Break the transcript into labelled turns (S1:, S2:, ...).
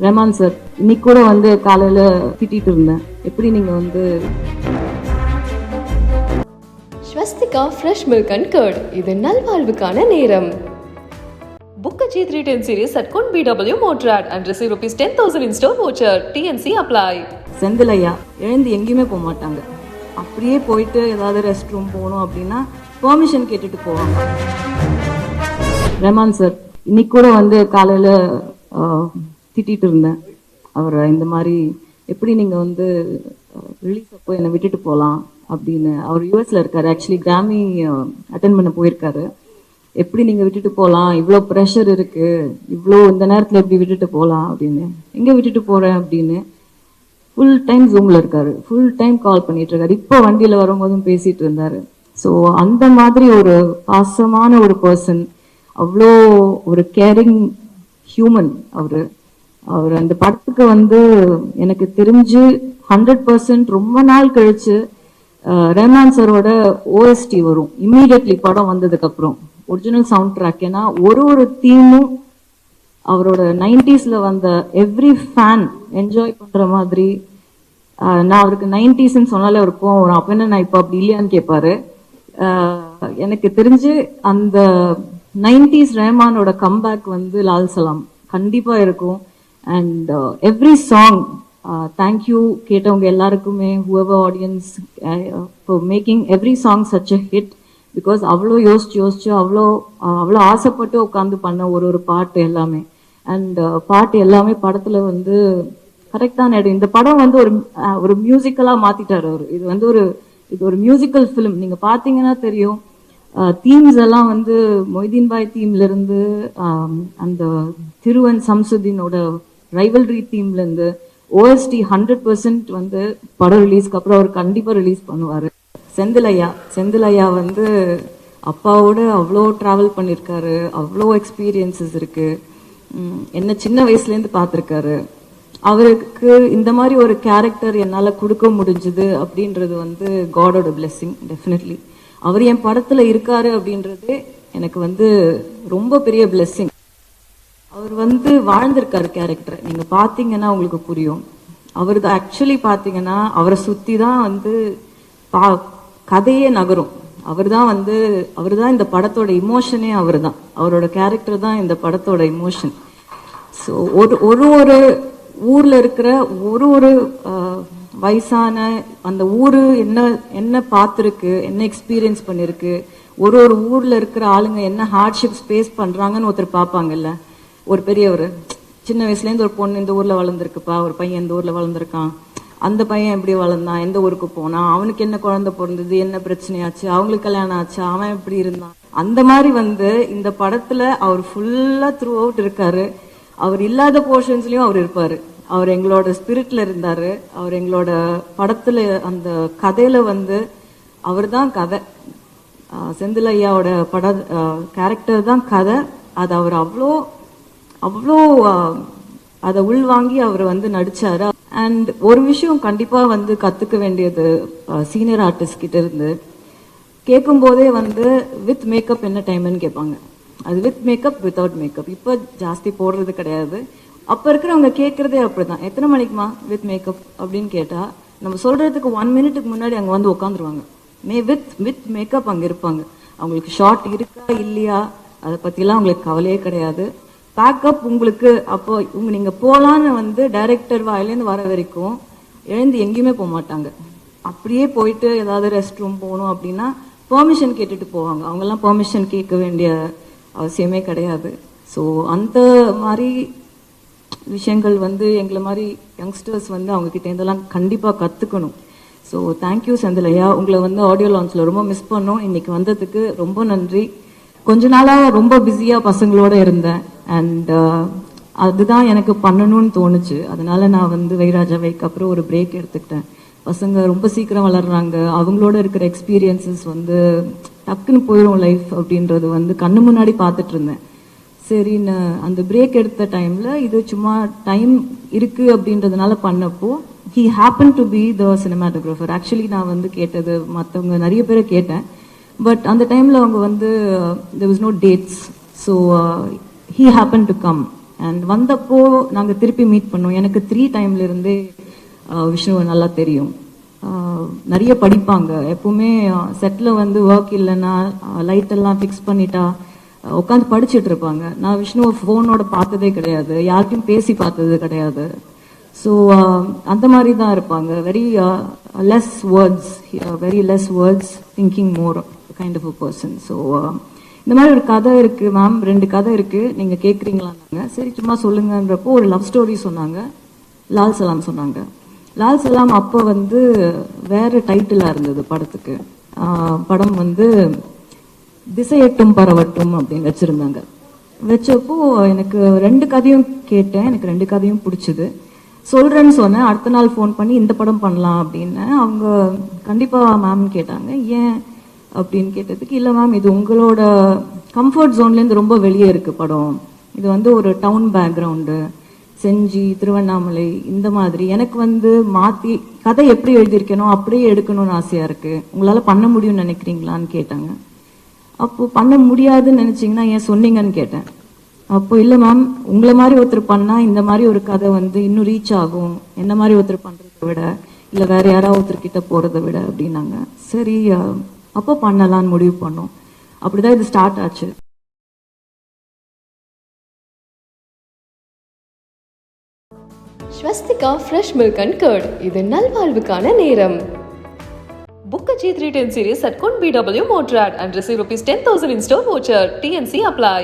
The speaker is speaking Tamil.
S1: ரஹ்மான் சார், இன்னைக்கு கூட வந்து காலையில திட்டிட்டு இருந்தேன். எப்படி நீங்க வந்து
S2: Swastika fresh milk and curd, இது நல்வாழ்வுக்கான நேரம். Book a G310 series at Kun BW Motrad and receive rupees 10,000 in store voucher. TNC apply.
S1: செந்திலையா எழுந்து எங்கேயுமே போக மாட்டாங்க. அப்படியே போயிட்டு ஏதாவது ரெஸ்ட் ரூம் போகணும் அப்படின்னா பெர்மிஷன் கேட்டுட்டு போவாங்க. ரஹ்மான் சார், இன்னைக்கு கூட வந்து காலையில திட்டிட்டு இருந்தேன் அவரை. இந்த மாதிரி எப்படி நீங்க வந்து ரிலீஸ் அப்போ என்னை விட்டுட்டு போகலாம் அப்படின்னு. அவர் யூஎஸ்ல இருக்காரு, ஆக்சுவலி கிராமி அட்டென்ட் பண்ண போயிருக்காரு. எப்படி நீங்க விட்டுட்டு போகலாம், இவ்வளோ ப்ரெஷர் இருக்கு, இவ்வளோ இந்த நேரத்தில் எப்படி விட்டுட்டு போகலாம் அப்படின்னு. எங்கே விட்டுட்டு போறேன் அப்படின்னு ஃபுல் டைம் ஜூம்ல இருக்காரு, ஃபுல் டைம் கால் பண்ணிட்டு இருக்காரு. இப்போ வண்டியில வரும்போதும் பேசிட்டு இருந்தாரு. ஸோ அந்த மாதிரி ஒரு பாசமான ஒரு பர்சன், அவ்வளோ ஒரு கேரிங் ஹியூமன் அவரு. அவர் அந்த படத்துக்கு வந்து எனக்கு தெரிஞ்சு 100% ரொம்ப நாள் கழிச்சு ரஹ்மான் சாரோட ஓஎஸ்டி வரும் இம்மீடியட்லி படம் வந்ததுக்கு அப்புறம், ஒரிஜினல் சவுண்ட் ட்ராக். ஏன்னா ஒரு தீமும் அவரோட 90sல வந்த எவ்ரி ஃபேன் என்ஜாய் பண்ற மாதிரி. நான் அவருக்கு 90ஸ்ன்னு சொன்னாலே அவர் கோவம் வரும். அப்ப என்ன நான் இப்போ அப்படி இல்லையான்னு கேட்பாரு. எனக்கு தெரிஞ்சு அந்த 90s ரஹ்மானோட கம்பேக் வந்து லால் சலாம் கண்டிப்பா இருக்கும். அண்ட் எவ்ரி சாங் தேங்க்யூ கேட்டவங்க எல்லாருக்குமே, whoever audience for making every song such a hit. Because அவ்வளோ யோசிச்சு அவ்வளோ ஆசைப்பட்டு உட்காந்து பண்ண ஒரு பாட்டு எல்லாமே. அண்ட் பாட்டு எல்லாமே படத்துல வந்து கரெக்டான இடம். இந்த படம் வந்து ஒரு மியூசிக்கலா மாத்திட்டாரு அவரு. இது ஒரு மியூசிக்கல் ஃபிலிம். நீங்க பாத்தீங்கன்னா தெரியும், தீம்ஸ் எல்லாம் வந்து மொய்தீன் பாய் தீம்ல இருந்து அந்த திருவன் சம்சுதீனோட ரைவல்ரி தீம்ல இருந்து ஓஎஸ்டி 100% வந்து படம் ரிலீஸ்க்கு அப்புறம் அவர் கண்டிப்பா ரிலீஸ் பண்ணுவாரு. செந்திலையா வந்து அப்பாவோட அவ்வளோ டிராவல் பண்ணியிருக்காரு, அவ்வளோ எக்ஸ்பீரியன்சஸ் இருக்கு. என்ன சின்ன வயசுலேருந்து பார்த்துருக்காரு. அவருக்கு இந்த மாதிரி ஒரு கேரக்டர் என்னால் கொடுக்க முடிஞ்சுது அப்படின்றது வந்து காடோட பிளெஸ்ஸிங் டெஃபினெட்லி. அவர் என் படத்தில் இருக்காரு அப்படின்றது எனக்கு வந்து ரொம்ப பெரிய பிளெஸ்ஸிங். அவர் வந்து வாழ்ந்திருக்காரு கேரக்டர். நீங்கள் பார்த்தீங்கன்னா உங்களுக்கு புரியும். அவர் ஆக்சுவலி பார்த்தீங்கன்னா அவரை சுற்றி தான் வந்து கதையே நகரும். அவர் தான் இந்த படத்தோட இமோஷனே. அவரோட கேரக்டர் தான் இந்த படத்தோட இமோஷன். ஸோ ஒரு ஊர்ல இருக்கிற ஒரு வயசான அந்த ஊரு என்ன பார்த்துருக்கு, என்ன எக்ஸ்பீரியன்ஸ் பண்ணிருக்கு, ஒரு ஊர்ல இருக்கிற ஆளுங்க என்ன ஹார்ட்ஷிப்ஸ் ஃபேஸ் பண்றாங்கன்னு ஒருத்தர் பார்ப்பாங்கல்ல. ஒரு பெரியவர் சின்ன வயசுலேருந்து ஒரு பொண்ணு இந்த ஊர்ல வளர்ந்துருக்குப்பா, ஒரு பையன் இந்த ஊர்ல வளர்ந்துருக்கான், அந்த பையன் எப்படி வளர்ந்தான், எந்த ஊருக்கு போனான், அவனுக்கு என்ன குழந்தை பிறந்தது, என்ன பிரச்சனையாச்சு, அவங்களுக்கு கல்யாணம் ஆச்சு, அவன் எப்படி இருந்தான். அந்த மாதிரி வந்து இந்த படத்துல அவர் ஃபுல்லா த்ரூ அவுட் இருக்காரு. அவர் இல்லாத போர்ஷன்ஸ்லயும் அவர் இருப்பாரு. அவர் எங்களோட ஸ்பிரிட்ல இருந்தாரு. அவர் எங்களோட படத்துல அந்த கதையில வந்து அவர் தான் கதை. செந்திலையாவோட கேரக்டர் தான் கதை. அது அவர் அவ்வளோ அதை உள்வாங்கி அவர் வந்து நடிச்சாரு. அண்ட் ஒரு விஷயம் கண்டிப்பா வந்து கத்துக்க வேண்டியது சீனியர் ஆர்டிஸ்ட் கிட்ட இருந்து. கேட்கும் போதே வந்து வித் மேக்கப் என்ன டைம்னு கேட்பாங்க. அது வித் மேக்கப் வித்தவுட் மேக்கப் இப்போ ஜாஸ்தி போடுறது கிடையாது. அப்ப இருக்கிறவங்க கேட்கறதே அப்படிதான். எத்தனை மணிக்குமா வித் மேக்கப் அப்படின்னு கேட்டா நம்ம சொல்றதுக்கு 1 மினிட்டுக்கு முன்னாடி அங்க வந்து உட்காந்துருவாங்க. வித் மேக்கப் அங்க இருப்பாங்க. அவங்களுக்கு ஷார்ட் இருக்கா இல்லையா அதை பத்திலாம் அவங்களுக்கு கவலையே கிடையாது. பேக்கப் உங்களுக்கு அப்போ நீங்க போலான்னு வந்து டைரக்டர் வாயிலேருந்து வர வரைக்கும் எழுந்து எங்கேயுமே போக மாட்டாங்க. அப்படியே போயிட்டு ஏதாவது ரெஸ்ட் ரூம் போகணும் அப்படின்னா பெர்மிஷன் கேட்டுட்டு போவாங்க. அவங்கெல்லாம் பெர்மிஷன் கேட்க வேண்டிய அவசியமே கிடையாது. ஸோ அந்த மாதிரி விஷயங்கள் வந்து எங்களை மாதிரி யங்ஸ்டர்ஸ் வந்து அவங்க கிட்ட இருந்தெல்லாம் கண்டிப்பா கத்துக்கணும். ஸோ தேங்க்யூ செந்திலையா. உங்களை வந்து ஆடியோ லான்ச்ல ரொம்ப மிஸ் பண்ணோம். இன்னைக்கு வந்ததுக்கு ரொம்ப நன்றி. கொஞ்ச நாளா ரொம்ப பிஸியா பசங்களோட இருந்தேன். அண்ட் அதுதான் எனக்கு பண்ணணும்னு தோணுச்சு. அதனால நான் வந்து வைராஜா வைக்கு அப்புறம் ஒரு பிரேக் எடுத்துக்கிட்டேன். பசங்க ரொம்ப சீக்கிரம் வளர்றாங்க. அவங்களோட இருக்கிற எக்ஸ்பீரியன்சஸ் வந்து டக்குன்னு போயிடும் லைஃப் அப்படின்றது வந்து கண்ணு முன்னாடி பார்த்துட்டு இருந்தேன். சரின்னு அந்த பிரேக் எடுத்த டைம்ல இது சும்மா டைம் இருக்கு அப்படின்றதுனால பண்ணப்போ he happened to be the cinematographer. Actually நான் வந்து கேட்டது மற்றவங்க நிறைய பேரை கேட்டேன். பட் அந்த டைம்ல அவங்க வந்து there was no dates. So he happened to come. And வந்தப்போ நாங்கள் திருப்பி மீட் பண்ணோம். எனக்கு 3 டைம்லேருந்தே விஷ்ணுவை நல்லா தெரியும். நிறைய படிப்பாங்க. எப்பவுமே செட்டில் வந்து ஒர்க் இல்லைன்னா லைட்டெல்லாம் ஃபிக்ஸ் பண்ணிட்டா உட்காந்து படிச்சுட்டு இருப்பாங்க. நான் விஷ்ணுவை ஃபோனோட பார்த்ததே கிடையாது, யார்கிட்டையும் பேசி பார்த்தது கிடையாது. ஸோ அந்த மாதிரி தான் இருப்பாங்க. Very less words, thinking more kind of a person. So இந்த மாதிரி ஒரு கதை இருக்குது மேம், 2 கதை இருக்குது, நீங்கள் கேட்குறீங்களான்னாங்க. சரி சும்மா சொல்லுங்கன்றப்போ ஒரு லவ் ஸ்டோரி சொன்னாங்க, லால் சலாம் சொன்னாங்க. லால் சலாம் அப்போ வந்து வேறு டைட்டிலாக இருந்தது படத்துக்கு. படம் வந்து திசையட்டும் பரவட்டும் அப்படின்னு வச்சுருந்தாங்க. வச்சப்போ எனக்கு 2 கதையும் கேட்டேன், எனக்கு 2 கதையும் பிடிச்சிது. சொல்கிறேன்னு சொன்னேன். அடுத்த நாள் ஃபோன் பண்ணி இந்த படம் பண்ணலாம் அப்படின்னு. அவங்க கண்டிப்பாக மேம்னு கேட்டாங்க. ஏன் அப்படின்னு கேட்டதுக்கு, இல்லை மேம் இது உங்களோட கம்ஃபர்ட் ஜோன்லேருந்து ரொம்ப வெளியே இருக்குது படம். இது வந்து ஒரு டவுன் பேக்ரவுண்டு, செஞ்சி, திருவண்ணாமலை இந்த மாதிரி. எனக்கு வந்து மாற்றி கதை எப்படி எழுதியிருக்கேனோ அப்படியே எடுக்கணும்னு ஆசையாக இருக்குது. உங்களால் பண்ண முடியும்னு நினைக்கிறீங்களான்னு கேட்டாங்க. அப்போது பண்ண முடியாதுன்னு நினச்சிங்கன்னா ஏன் சொன்னீங்கன்னு கேட்டேன். அப்போ இல்லை மேம், உங்களை மாதிரி ஒருத்தர் பண்ணால் இந்த மாதிரி ஒரு கதை வந்து இன்னும் ரீச் ஆகும், என்ன மாதிரி ஒருத்தர் பண்ணுறதை விட, இல்லை வேறு யாராவது ஒருத்தர்கிட்ட போகிறத விட அப்படின்னாங்க. சரி அப்போ பண்ணலான்னு முடிவு பண்ணோம். அப்படிதான் இது ஸ்டார்ட் ஆச்சு.
S2: Swastika fresh milk and curd, இது நல்வாழ்வுக்கான நேரம். Book a G3 10 series at Kon BW Motrad and receive rupees 10,000 in store voucher. TNC apply.